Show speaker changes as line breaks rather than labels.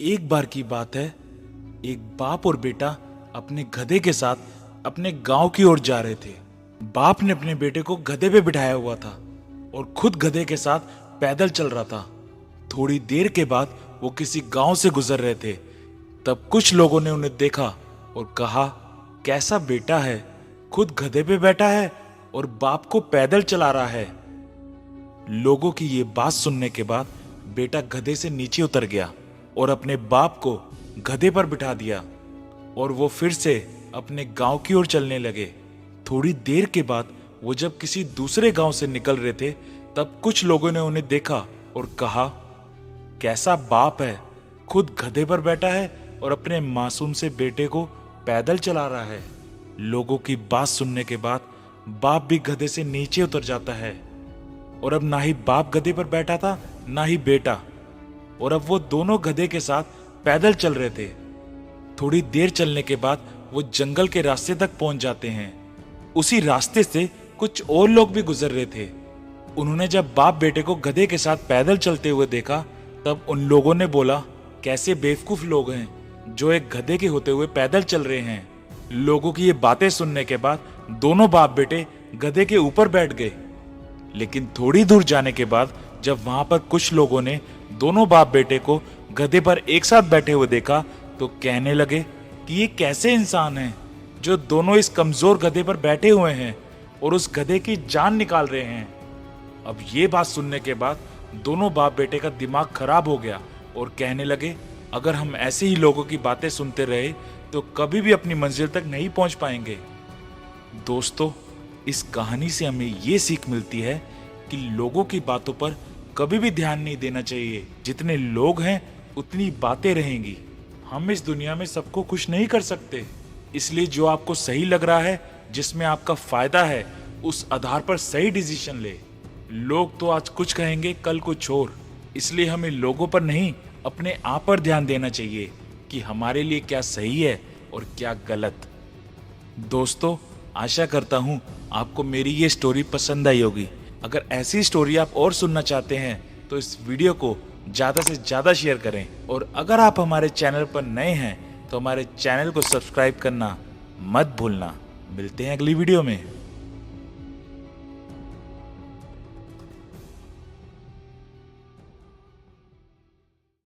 एक बार की बात है, एक बाप और बेटा अपने गधे के साथ अपने गांव की ओर जा रहे थे। बाप ने अपने बेटे को गधे पे बिठाया हुआ था और खुद गधे के साथ पैदल चल रहा था। थोड़ी देर के बाद वो किसी गांव से गुजर रहे थे। तब कुछ लोगों ने उन्हें देखा और कहा, कैसा बेटा है, खुद गधे पे बैठा है और बाप को पैदल चला रहा है। लोगों की ये बात सुनने के बाद बेटा गधे से नीचे उतर गया और अपने बाप को गधे पर बिठा दिया और वो फिर से अपने गांव की ओर चलने लगे। थोड़ी देर के बाद वो जब किसी दूसरे गांव से निकल रहे थे, तब कुछ लोगों ने उन्हें देखा और कहा, कैसा बाप है, खुद गधे पर बैठा है और अपने मासूम से बेटे को पैदल चला रहा है। लोगों की बात सुनने के बाद बाप भी गधे से नीचे उतर जाता है और अब ना ही बाप गधे पर बैठा था ना ही बेटा, और अब वो दोनों गधे के साथ पैदल चल रहे थे। थोड़ी देर चलने के बाद वो जंगल के रास्ते तक पहुंच जाते हैं। उसी रास्ते से कुछ और लोग भी गुजर रहे थे। उन्होंने जब बाप बेटे को गधे के साथ पैदल चलते हुए देखा, तब उन लोगों ने बोला, कैसे बेवकूफ लोग हैं जो एक गधे के होते हुए पैदल चल रहे हैं। लोगों की ये बातें सुनने के बाद दोनों बाप बेटे गधे के ऊपर बैठ गए। लेकिन थोड़ी दूर जाने के बाद जब वहां पर कुछ लोगों ने दोनों बाप बेटे को गधे पर एक साथ बैठे हुए देखा, तो कहने लगे कि ये कैसे इंसान हैं जो दोनों इस कमजोर गधे पर बैठे हुए हैं और उस गधे की जान निकाल रहे हैं। अब ये बात सुनने के बाद दोनों बाप बेटे का दिमाग खराब हो गया और कहने लगे, अगर हम ऐसे ही लोगों की बातें सुनते रहे तो कभी भी अपनी मंजिल तक नहीं पहुंच पाएंगे। दोस्तों, इस कहानी से हमें ये सीख मिलती है कि लोगों की बातों पर कभी भी ध्यान नहीं देना चाहिए। जितने लोग हैं उतनी बातें रहेंगी। हम इस दुनिया में सबको खुश नहीं कर सकते, इसलिए जो आपको सही लग रहा है, जिसमें आपका फायदा है, उस आधार पर सही डिसीजन ले। लोग तो आज कुछ कहेंगे, कल कुछ और, इसलिए हमें लोगों पर नहीं अपने आप पर ध्यान देना चाहिए कि हमारे लिए क्या सही है और क्या गलत। दोस्तों, आशा करता हूँ आपको मेरी ये स्टोरी पसंद आई होगी। अगर ऐसी स्टोरी आप और सुनना चाहते हैं तो इस वीडियो को ज़्यादा से ज़्यादा शेयर करें, और अगर आप हमारे चैनल पर नए हैं तो हमारे चैनल को सब्सक्राइब करना मत भूलना। मिलते हैं अगली वीडियो में।